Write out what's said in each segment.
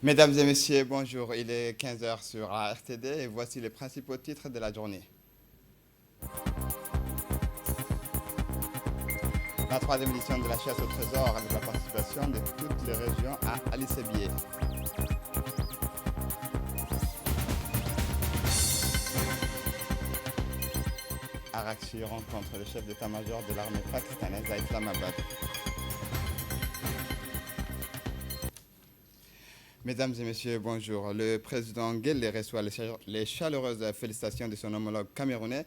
Mesdames et messieurs, bonjour. Il est 15 heures sur la RTD et voici les principaux titres de la journée. La troisième édition de la chasse au trésor avec la participation de toutes les régions à Alice Billet. Arakchi rencontre le chef d'état-major de l'armée pakistanaise à Islamabad. Mesdames et messieurs, bonjour. Le président Guelleh reçoit les chaleureuses félicitations de son homologue camerounais.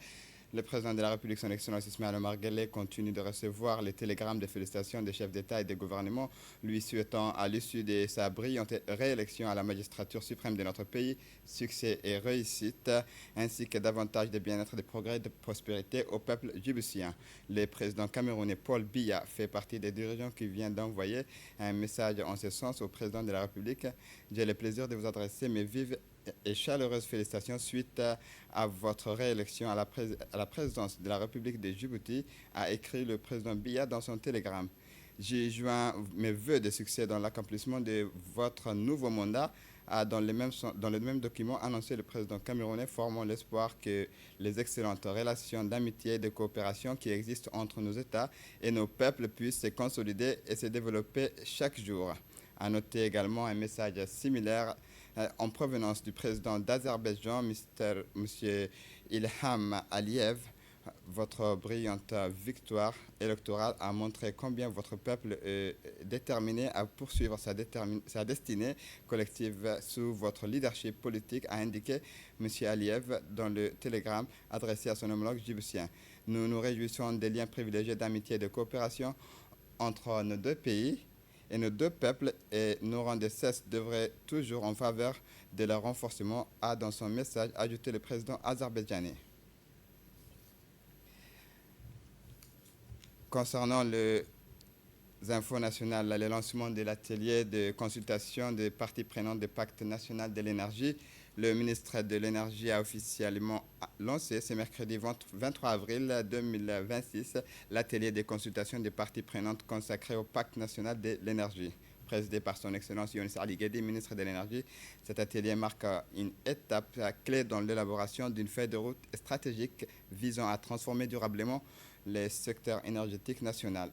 Le président de la République, son Excellence Ismaël Omar Guelleh, continue de recevoir les télégrammes de félicitations des chefs d'État et de gouvernement, lui souhaitant à l'issue de sa brillante réélection à la magistrature suprême de notre pays, succès et réussite, ainsi que davantage de bien-être, de progrès et de prospérité au peuple djiboutien. Le président camerounais Paul Biya fait partie des dirigeants qui viennent d'envoyer un message en ce sens au président de la République. J'ai le plaisir de vous adresser mes vives et chaleureuses félicitations suite à votre réélection à la présidence de la République de Djibouti, a écrit le président Biya dans son télégramme. J'ai joint mes voeux de succès dans l'accomplissement de votre nouveau mandat. Dans le même document annoncé le président camerounais, formant l'espoir que les excellentes relations d'amitié et de coopération qui existent entre nos États et nos peuples puissent se consolider et se développer chaque jour. À noter également un message similaire en provenance du président d'Azerbaïdjan, M. Ilham Aliyev. Votre brillante victoire électorale a montré combien votre peuple est déterminé à poursuivre sa destinée collective sous votre leadership politique, a indiqué M. Aliyev dans le télégramme adressé à son homologue djiboutien. Nous nous réjouissons des liens privilégiés d'amitié et de coopération entre nos deux pays et nos deux peuples, et nos rangs de cesse devraient toujours en faveur de leur renforcement, a dans son message ajouté le président azerbaïdjanais. Concernant les infos nationales, le lancement de l'atelier de consultation des parties prenantes du Pacte national de l'énergie, le ministre de l'Énergie a officiellement lancé ce mercredi 23 avril 2026 l'atelier de consultation des parties prenantes consacré au Pacte national de l'énergie. Présidé par son Excellence Younis Ali Guedi, ministre de l'Énergie, cet atelier marque une étape clé dans l'élaboration d'une feuille de route stratégique visant à transformer durablement les secteurs énergétiques nationaux.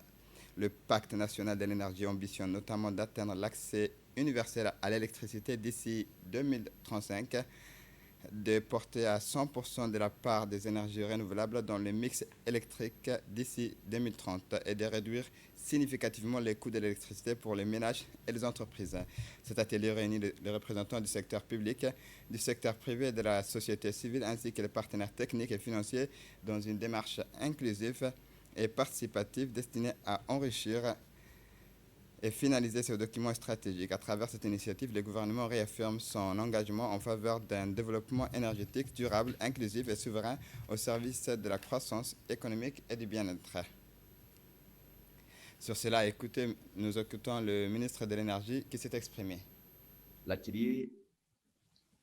Le Pacte national de l'énergie ambitionne notamment d'atteindre l'accès universel à l'électricité d'ici 2035, de porter à 100% de la part des énergies renouvelables dans le mix électrique d'ici 2030 et de réduire significativement les coûts de l'électricité pour les ménages et les entreprises. Cet atelier réunit les représentants du secteur public, du secteur privé et de la société civile, ainsi que les partenaires techniques et financiers dans une démarche inclusive et participative destinée à enrichir et finaliser ce document stratégique. À travers cette initiative, le gouvernement réaffirme son engagement en faveur d'un développement énergétique durable, inclusif et souverain au service de la croissance économique et du bien-être. Sur cela, nous écoutons le ministre de l'Énergie qui s'est exprimé. L'atelier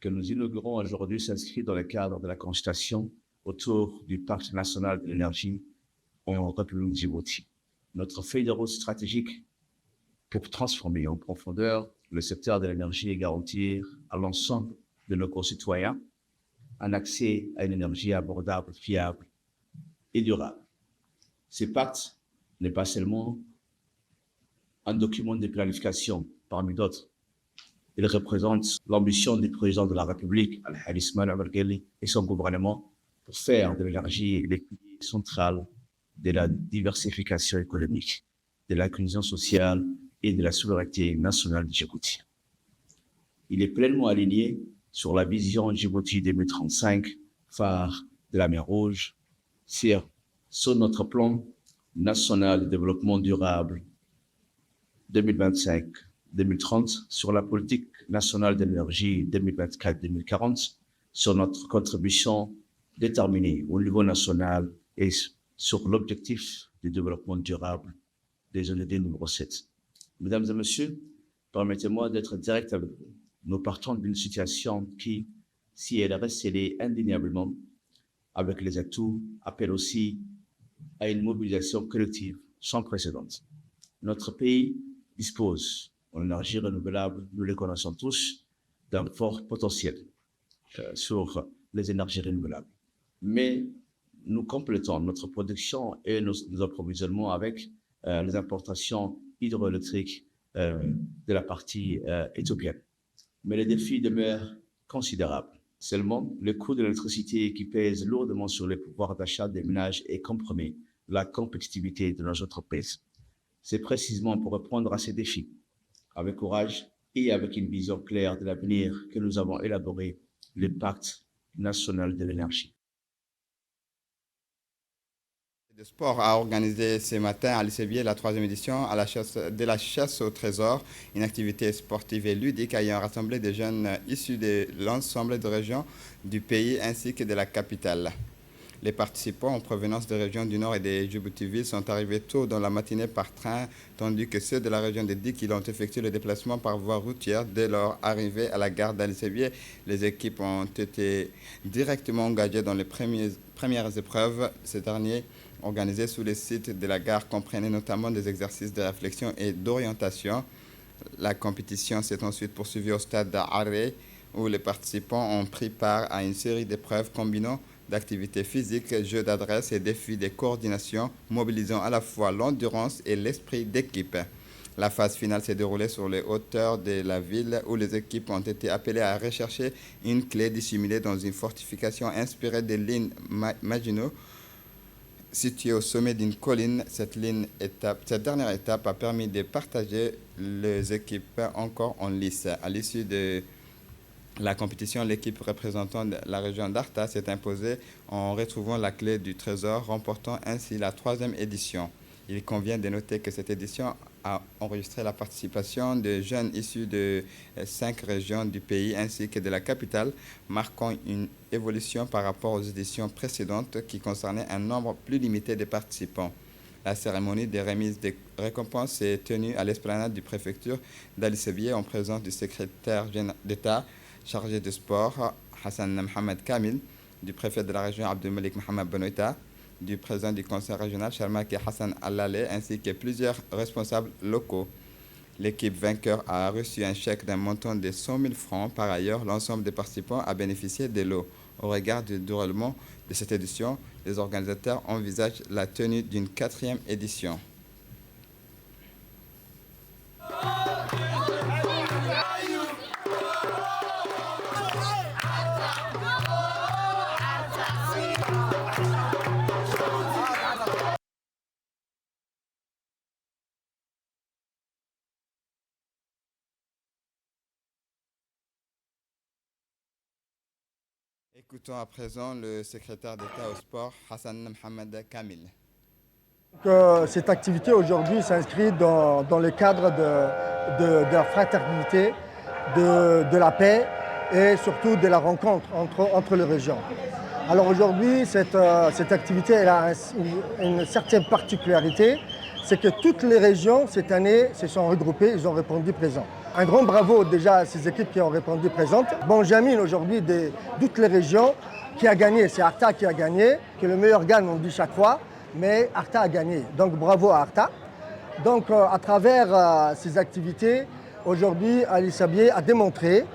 que nous inaugurons aujourd'hui s'inscrit dans le cadre de la consultation autour du Pacte national de l'énergie en République Djibouti. Notre feuille de route stratégique pour transformer en profondeur le secteur de l'énergie et garantir à l'ensemble de nos concitoyens un accès à une énergie abordable, fiable et durable. Ce pacte n'est pas seulement un document de planification parmi d'autres. Il représente l'ambition du président de la République, Al-Hadi Ismaël Omar Guelleh, et son gouvernement pour faire de l'énergie le pilier central de la diversification économique, de l'inclusion sociale et de la souveraineté nationale de Djibouti. Il est pleinement aligné sur la vision Djibouti 2035, phare de la mer Rouge, sur notre plan national de développement durable 2025-2030, sur la politique nationale de l'énergie 2024-2040, sur notre contribution déterminée au niveau national et sur l'objectif du développement durable des ODD numéro 7. Mesdames et messieurs, permettez-moi d'être direct avec vous. Nous partons d'une situation qui, si elle reste scellée indéniablement avec les atouts, appelle aussi à une mobilisation collective sans précédent. Notre pays dispose en énergie renouvelable, nous les connaissons tous, d'un fort potentiel sur les énergies renouvelables. Mais nous complétons notre production et nos approvisionnements avec les importations hydroélectriques de la partie éthiopienne. Mais les défis demeurent considérables. Seulement, le coût de l'électricité qui pèse lourdement sur les pouvoirs d'achat des ménages et compromet la compétitivité de nos entreprises. C'est précisément pour répondre à ces défis, avec courage et avec une vision claire de l'avenir, que nous avons élaboré le Pacte national de l'énergie. Le sport a organisé ce matin à l'ICBI la 3e édition de la chasse au trésor, une activité sportive et ludique ayant rassemblé des jeunes issus de l'ensemble des régions du pays ainsi que de la capitale. Les participants en provenance des régions du Nord et des Djibouti-Ville sont arrivés tôt dans la matinée par train, tandis que ceux de la région des Dikil ont effectué le déplacement par voie routière. Dès leur arrivée à la gare d'Ali-Sébié, les équipes ont été directement engagées dans les premières épreuves. Ces derniers, organisés sous les sites de la gare, comprenaient notamment des exercices de réflexion et d'orientation. La compétition s'est ensuite poursuivie au stade d'Arré, où les participants ont pris part à une série d'épreuves combinant d'activités physiques, jeux d'adresse et défis de coordination, mobilisant à la fois l'endurance et l'esprit d'équipe. La phase finale s'est déroulée sur les hauteurs de la ville, où les équipes ont été appelées à rechercher une clé dissimulée dans une fortification inspirée des lignes Maginot, située au sommet d'une colline. Cette dernière étape a permis de partager les équipes encore en lice. À l'issue de la compétition, l'équipe représentant la région d'Arta s'est imposée en retrouvant la clé du trésor, remportant ainsi la 3e édition. Il convient de noter que cette édition a enregistré la participation de jeunes issus de 5 régions du pays ainsi que de la capitale, marquant une évolution par rapport aux éditions précédentes qui concernaient un nombre plus limité de participants. La cérémonie de remise des récompenses s'est tenue à l'esplanade du préfecture d'Ali-Sébié en présence du secrétaire d'État chargé de sport, Hassan Mohamed Kamil, du préfet de la région Abdelmalik Mohamed Benoïta, du président du conseil régional Charmaki Hassan Allaleh, ainsi que plusieurs responsables locaux. L'équipe vainqueur a reçu un chèque d'un montant de 100 000 francs. Par ailleurs, l'ensemble des participants a bénéficié de l'eau. Au regard du déroulement de cette édition, les organisateurs envisagent la tenue d'une 4e édition. Écoutons à présent le secrétaire d'État au sport, Hassan Mohamed Kamil. Cette activité aujourd'hui s'inscrit dans le cadre de la fraternité, de la paix et surtout de la rencontre entre les régions. Alors aujourd'hui, cette activité elle a une certaine particularité, c'est que toutes les régions cette année se sont regroupées, ils ont répondu présent. Un grand bravo déjà à ces équipes qui ont répondu présentes. Benjamin aujourd'hui de toutes les régions qui a gagné, c'est Arta qui a gagné, que le meilleur gagne on dit chaque fois, mais Arta a gagné. Donc bravo à Arta. Donc à travers ces activités, aujourd'hui Ali-Sébié a démontré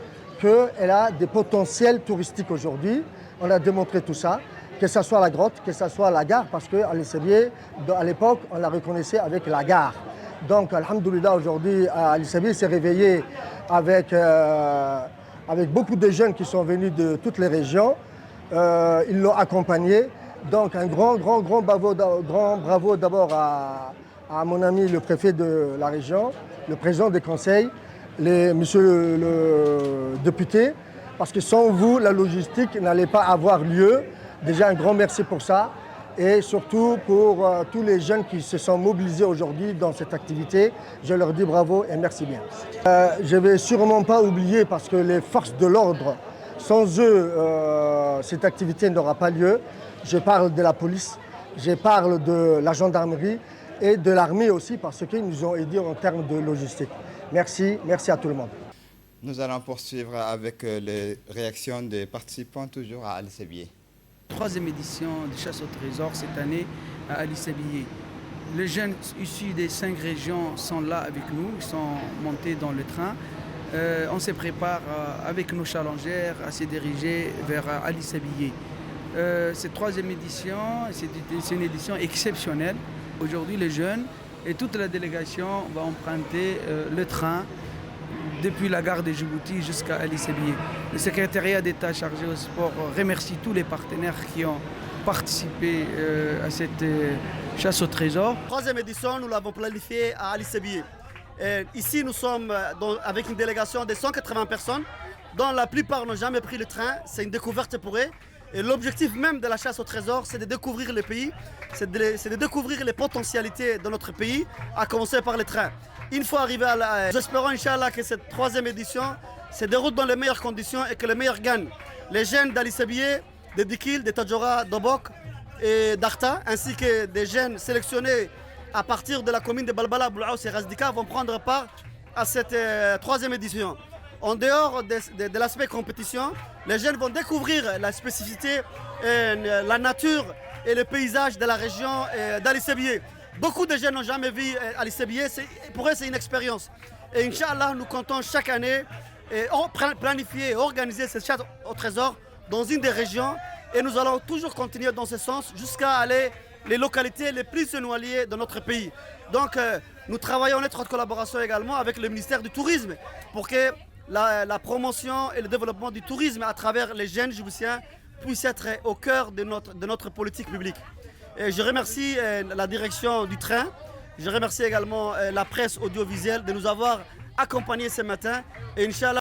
qu'elle a des potentiels touristiques aujourd'hui. On a démontré tout ça, que ce soit la grotte, que ce soit la gare, parce qu'à Ali-Sébié, à l'époque, on la reconnaissait avec la gare. Donc, alhamdoulilah, aujourd'hui, Ali-Sébié s'est réveillé avec beaucoup de jeunes qui sont venus de toutes les régions. Ils l'ont accompagné. Donc, un grand bravo d'abord à mon ami le préfet de la région, le président des conseils, monsieur le député, parce que sans vous, la logistique n'allait pas avoir lieu. Déjà, un grand merci pour ça. Et surtout pour tous les jeunes qui se sont mobilisés aujourd'hui dans cette activité. Je leur dis bravo et merci bien. Je ne vais sûrement pas oublier parce que les forces de l'ordre, sans eux, cette activité n'aura pas lieu. Je parle de la police, je parle de la gendarmerie et de l'armée aussi parce qu'ils nous ont aidés en termes de logistique. Merci à tout le monde. Nous allons poursuivre avec les réactions des participants toujours à Ali-Sébié. 3e édition de chasse au trésor cette année à Ali-Sébié. Les jeunes issus des 5 régions sont là avec nous, ils sont montés dans le train. On se prépare avec nos challengers à se diriger vers Ali Sabié. Cette troisième édition, c'est une édition exceptionnelle. Aujourd'hui, les jeunes et toute la délégation va emprunter le train depuis la gare de Djibouti jusqu'à Ali Sabié. Le secrétariat d'État chargé au sport remercie tous les partenaires qui ont participé à cette chasse au trésor. Troisième édition, nous l'avons planifiée à Ali Sabié. Ici, nous sommes avec une délégation de 180 personnes, dont la plupart n'ont jamais pris le train. C'est une découverte pour eux. Et l'objectif même de la chasse au trésor, c'est de découvrir le pays, c'est de découvrir les potentialités de notre pays, à commencer par les trains. Une fois arrivé à la... Nous espérons, Inch'Allah, que cette troisième édition se déroule dans les meilleures conditions et que les meilleurs gagnent. Les jeunes d'Ali Sabié, de Dikil, de Tadjoura, d'Obok et d'Arta, ainsi que des jeunes sélectionnés à partir de la commune de Balbala, Boulaous et Razdika vont prendre part à cette troisième édition. En dehors de l'aspect compétition, les jeunes vont découvrir la spécificité, la nature et le paysage de la région d'Ali Sabié. Beaucoup de jeunes n'ont jamais vu Ali Sabié, pour eux c'est une expérience. Et Inch'Allah, nous comptons chaque année planifier et organiser cette chasse au trésor dans une des régions et nous allons toujours continuer dans ce sens jusqu'à aller les localités les plus éloignées de notre pays. Donc nous travaillons en étroite collaboration également avec le ministère du Tourisme pour que la promotion et le développement du tourisme à travers les jeunes djiboutiens puisse être au cœur de notre politique publique. Et je remercie la direction du train, je remercie également la presse audiovisuelle de nous avoir accompagnés ce matin et Inch'Allah.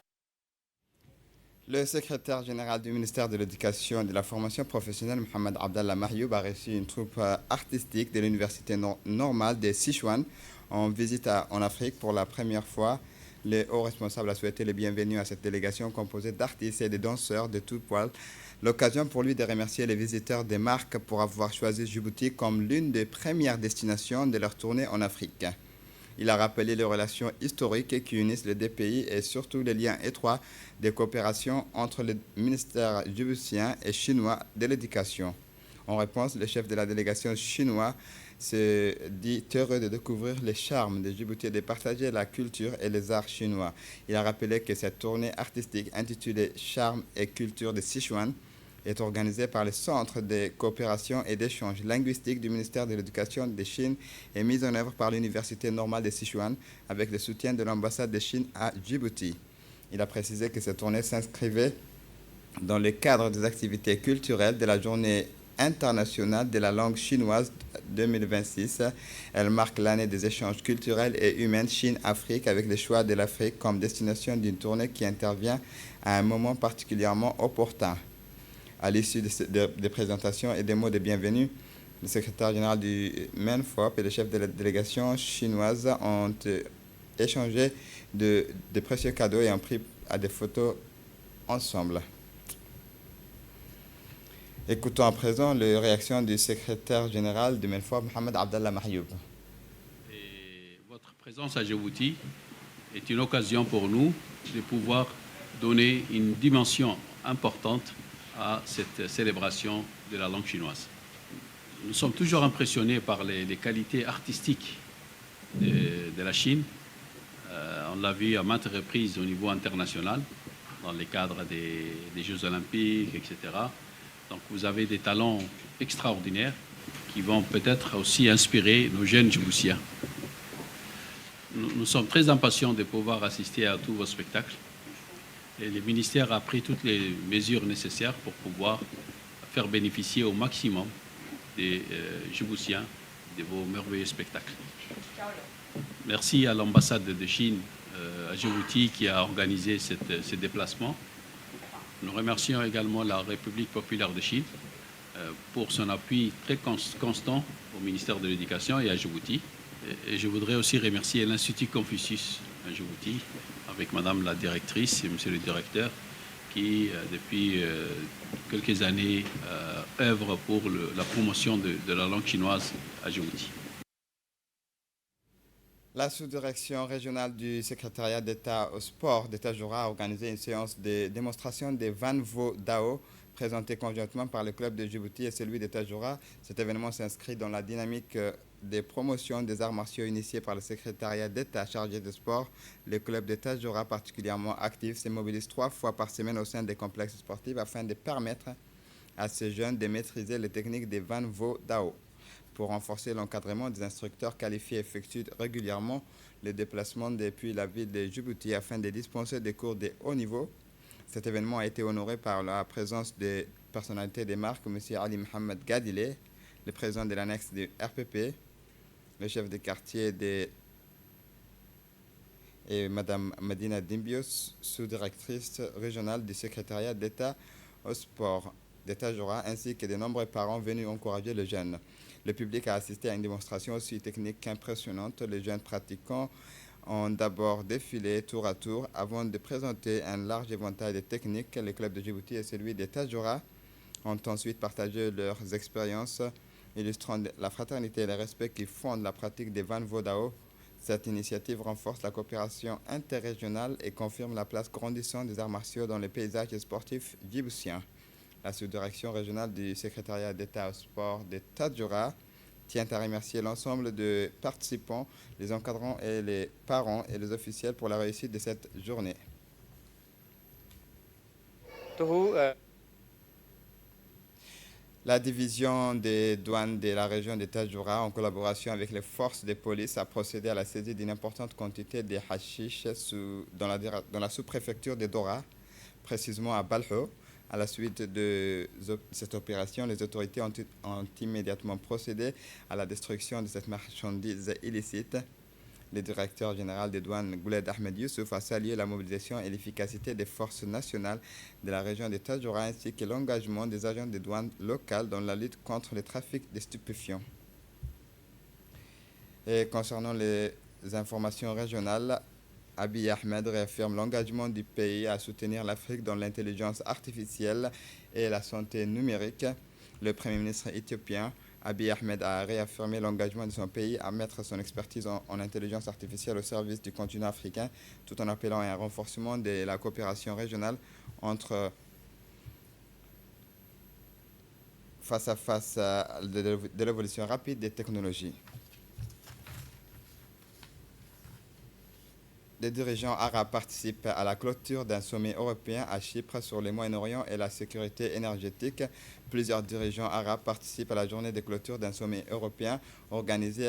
Le secrétaire général du ministère de l'Éducation et de la formation professionnelle, Mohamed Abdallah Mahyoub, a reçu une troupe artistique de l'université normale de Sichuan en visite en Afrique pour la première fois. Le haut responsable a souhaité le bienvenu à cette délégation composée d'artistes et de danseurs de tout poil. L'occasion pour lui de remercier les visiteurs des marques pour avoir choisi Djibouti comme l'une des premières destinations de leur tournée en Afrique. Il a rappelé les relations historiques qui unissent les deux pays et surtout les liens étroits de coopération entre le ministère djiboutien et chinois de l'éducation. En réponse, le chef de la délégation chinoise se dit heureux de découvrir les charmes de Djibouti et de partager la culture et les arts chinois. Il a rappelé que cette tournée artistique intitulée Charmes et culture de Sichuan est organisée par le Centre de coopération et d'échange linguistique du ministère de l'Éducation de Chine et mise en œuvre par l'Université normale de Sichuan avec le soutien de l'ambassade de Chine à Djibouti. Il a précisé que cette tournée s'inscrivait dans le cadre des activités culturelles de la journée internationale de la langue chinoise 2026. Elle marque l'année des échanges culturels et humains Chine-Afrique avec le choix de l'Afrique comme destination d'une tournée qui intervient à un moment particulièrement opportun. À l'issue des présentations et des mots de bienvenue, le secrétaire général du MENFOP et le chef de la délégation chinoise ont échangé de précieux cadeaux et ont pris à des photos ensemble. Écoutons à présent les réactions du secrétaire général du MENFOP, Mohamed Abdallah Mahyoub. Votre présence à Djibouti est une occasion pour nous de pouvoir donner une dimension importante à cette célébration de la langue chinoise. Nous sommes toujours impressionnés par les qualités artistiques de la Chine. On l'a vu à maintes reprises au niveau international, dans les cadres des Jeux Olympiques, etc. Donc vous avez des talents extraordinaires qui vont peut-être aussi inspirer nos jeunes Djiboutiens. Nous sommes très impatients de pouvoir assister à tous vos spectacles. Et le ministère a pris toutes les mesures nécessaires pour pouvoir faire bénéficier au maximum des Djiboutiens de vos merveilleux spectacles. Merci à l'ambassade de Chine à Djibouti qui a organisé ce déplacement. Nous remercions également la République populaire de Chine pour son appui très constant au ministère de l'Éducation et à Djibouti. Et je voudrais aussi remercier l'Institut Confucius à Djibouti, avec Madame la directrice et Monsieur le directeur, qui depuis quelques années œuvrent pour la promotion de la langue chinoise à Djibouti. La sous-direction régionale du secrétariat d'État au sport d'État-Joura a organisé une séance de démonstration des Van Vo Dao Présenté conjointement par le club de Djibouti et celui de Tajoura, cet événement s'inscrit dans la dynamique des promotions des arts martiaux initiées par le secrétariat d'État chargé de sport. Le club de Tajoura, particulièrement actif, se mobilise 3 fois par semaine au sein des complexes sportifs afin de permettre à ces jeunes de maîtriser les techniques des Van Vo Dao. Pour renforcer l'encadrement, des instructeurs qualifiés effectuent régulièrement les déplacements depuis la ville de Djibouti afin de dispenser des cours de haut niveau. Cet événement a été honoré par la présence des personnalités des marques, M. Ali Mohamed Gadile, le président de l'annexe du RPP, le chef de quartier et Mme Medina Dimbios, sous-directrice régionale du secrétariat d'État au sport de Tajoura, ainsi que de nombreux parents venus encourager les jeunes. Le public a assisté à une démonstration aussi technique qu'impressionnante. Les jeunes pratiquants ont d'abord défilé tour à tour avant de présenter un large éventail de techniques. Le club de Djibouti et celui de Tajoura ont ensuite partagé leurs expériences, illustrant la fraternité et le respect qui fondent la pratique des Van Vo Dao. Cette initiative renforce la coopération interrégionale et confirme la place grandissante des arts martiaux dans les paysages sportifs djiboutiens. La sous-direction régionale du secrétariat d'État au sport de Tajoura tient à remercier l'ensemble des participants, les encadrants et les parents et les officiels pour la réussite de cette journée. La division des douanes de la région de Tajoura, en collaboration avec les forces de police, a procédé à la saisie d'une importante quantité de hashish dans la sous-préfecture de Dora, précisément à Balho. À la suite de cette opération, les autorités ont immédiatement procédé à la destruction de cette marchandise illicite. Le directeur général des douanes, Gouled Ahmed Youssouf, a salué la mobilisation et l'efficacité des forces nationales de la région de Tajoura ainsi que l'engagement des agents des douanes locales dans la lutte contre le trafic de stupéfiants. Et concernant les informations régionales, Abiy Ahmed réaffirme l'engagement du pays à soutenir l'Afrique dans l'intelligence artificielle et la santé numérique. Le Premier ministre éthiopien Abiy Ahmed a réaffirmé l'engagement de son pays à mettre son expertise en intelligence artificielle au service du continent africain, tout en appelant à un renforcement de la coopération régionale face à face de l'évolution rapide des technologies. Les dirigeants arabes participent à la clôture d'un sommet européen à Chypre sur le Moyen-Orient et la sécurité énergétique. Plusieurs dirigeants arabes participent à la journée de clôture d'un sommet européen organisé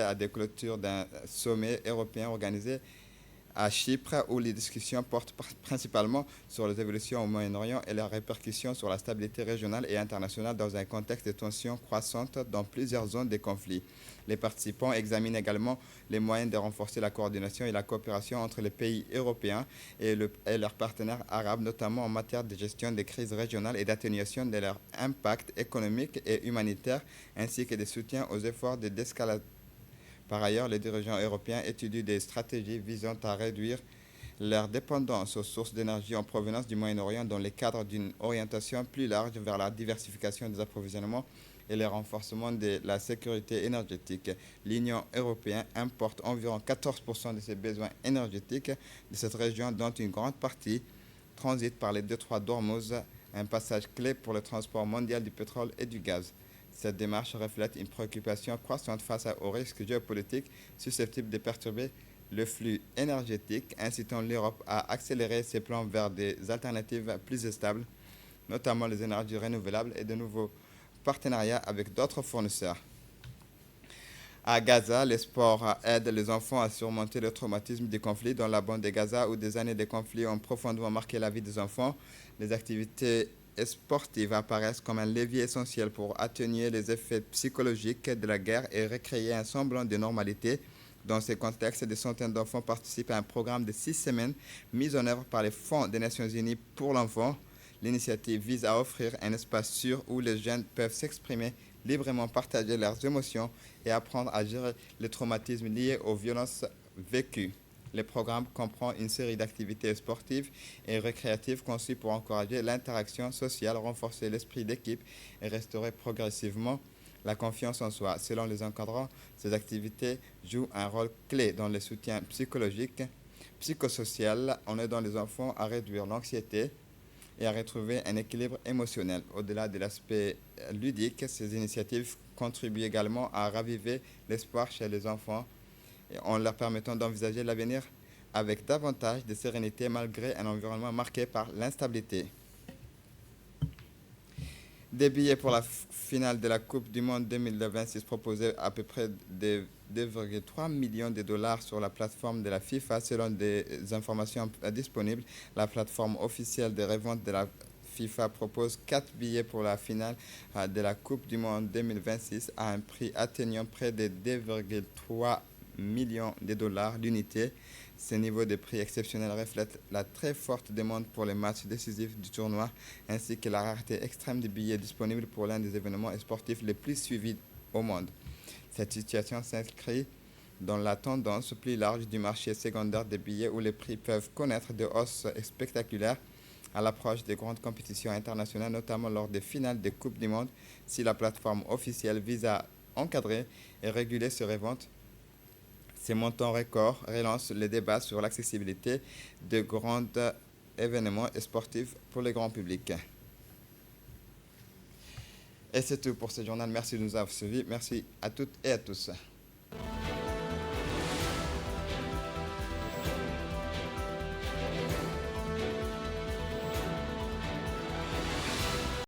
à Chypre, où les discussions portent principalement sur les évolutions au Moyen-Orient et leurs répercussions sur la stabilité régionale et internationale dans un contexte de tensions croissantes dans plusieurs zones de conflit. Les participants examinent également les moyens de renforcer la coordination et la coopération entre les pays européens et leurs partenaires arabes, notamment en matière de gestion des crises régionales et d'atténuation de leur impact économique et humanitaire, ainsi que de soutien aux efforts de désescalade. Par ailleurs, les dirigeants européens étudient des stratégies visant à réduire leur dépendance aux sources d'énergie en provenance du Moyen-Orient dans le cadre d'une orientation plus large vers la diversification des approvisionnements et le renforcement de la sécurité énergétique. L'Union européenne importe environ 14% de ses besoins énergétiques de cette région, dont une grande partie transite par les détroits d'Ormuz, un passage clé pour le transport mondial du pétrole et du gaz. Cette démarche reflète une préoccupation croissante face aux risques géopolitiques susceptibles de perturber le flux énergétique, incitant l'Europe à accélérer ses plans vers des alternatives plus stables, notamment les énergies renouvelables et de nouveaux partenariats avec d'autres fournisseurs. À Gaza, les sports aident les enfants à surmonter le traumatisme du conflit. Dans la bande de Gaza, où des années de conflit ont profondément marqué la vie des enfants, les activités sportives apparaissent comme un levier essentiel pour atténuer les effets psychologiques de la guerre et recréer un semblant de normalité. Dans ce contexte, des centaines d'enfants participent à un programme de 6 semaines mis en œuvre par les Fonds des Nations Unies pour l'enfant. L'initiative vise à offrir un espace sûr où les jeunes peuvent s'exprimer librement, partager leurs émotions et apprendre à gérer les traumatismes liés aux violences vécues. Le programme comprend une série d'activités sportives et récréatives conçues pour encourager l'interaction sociale, renforcer l'esprit d'équipe et restaurer progressivement la confiance en soi. Selon les encadrants, ces activités jouent un rôle clé dans le soutien psychologique, psychosocial, en aidant les enfants à réduire l'anxiété, et à retrouver un équilibre émotionnel. Au-delà de l'aspect ludique, ces initiatives contribuent également à raviver l'espoir chez les enfants en leur permettant d'envisager l'avenir avec davantage de sérénité malgré un environnement marqué par l'instabilité. Des billets pour la finale de la Coupe du Monde 2026 proposés à peu près de 2,3 millions de dollars sur la plateforme de la FIFA selon des informations disponibles. La plateforme officielle de revente de la FIFA propose 4 billets pour la finale de la Coupe du Monde 2026 à un prix atteignant près de 2,3 millions de dollars l'unité. Ce niveau de prix exceptionnel reflète la très forte demande pour les matchs décisifs du tournoi, ainsi que la rareté extrême des billets disponibles pour l'un des événements sportifs les plus suivis au monde. Cette situation s'inscrit dans la tendance plus large du marché secondaire des billets où les prix peuvent connaître des hausses spectaculaires à l'approche des grandes compétitions internationales, notamment lors des finales de Coupe du Monde. Si la plateforme officielle vise à encadrer et réguler ces reventes, ces montants records relancent le débat sur l'accessibilité de grands événements sportifs pour le grand public. Et c'est tout pour ce journal. Merci de nous avoir suivis. Merci à toutes et à tous.